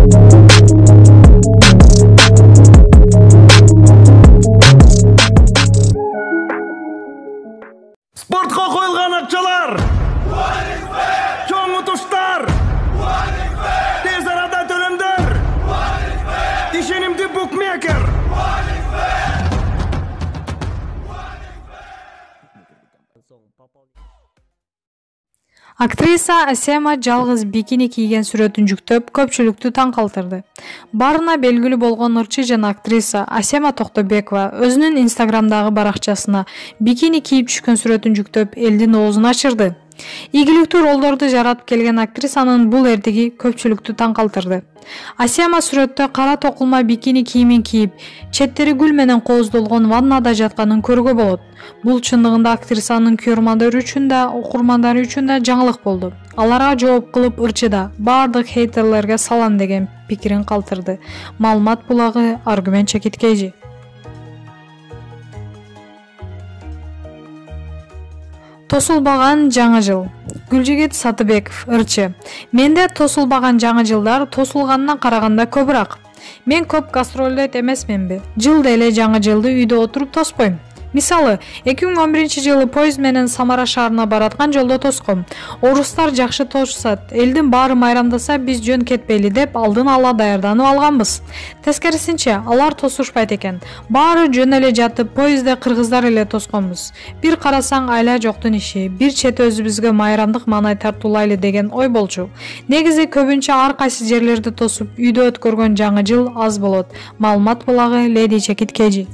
Спортқа қойылған ақшалар, чоң ұтыштар, тез арада төлемдер, ишенимді букмекер. Актриса Асема жалгыз бикини кийген сүрөтүн жүктөп, көпчүлүктү таң калтырды. Барына белгилүү болгон ырчы жана актриса Асема Токтобекова өзүнүн Инстаграмдагы баракчасына бикини кийип түшкөн сүрөтүн жүктөп, элдин оозун ачырды. Ийгиликтүү ролдорду жаратып келген актрисанын бул эрдиги көпчүлүктү таң калтырды. Асема сүрөттө кара токулма бикини кийимин кийип, четтери гүл менен кооздолгон ваннада жатканын көрүүгө болот. Бул чындыгында актрисанын күйөрмандары үчүн да, окурмандары үчүн да жаңылык болду. Аларга жооп кылып ырчыда бардык хейтерлерге салам деген пикирин калтырды. Маалымат булагы Аргумент Чекиткейжи. Тосулбаган жаңы жыл. Гүлжигит Сатыбеков, ырчы. Менде тосулбаган жаңы жылдар тосулганына караганда көбүрөөк. Мен көп гастролдойт эмесминби? Жылда эле жаңы жылды үйдө отуруп тоспойм. Мисалы, 2011-жылы поезд менен Самара шаарына бараткан жолдо тоском. Орустар жакшы тосушат, элдин баары майрамдаса биз жөн кетпейли деп алдын ала даярданып алганбыз. Тескерисинче, алар тосушпайт экен. Баары жөн эле жатып, поездде кыргыздар эле тосконбуз. Бир карасаң айла жоктун иши, бир чети өзүбүзгө майрамдык маанай тартуулайлы деген ой болчу. Негизи көбүнчө ар кайсы жерлерди тосуп, үйдө өткөргөн жаңы жыл аз болот. Маалымат булагы Леди Чекиткейжи.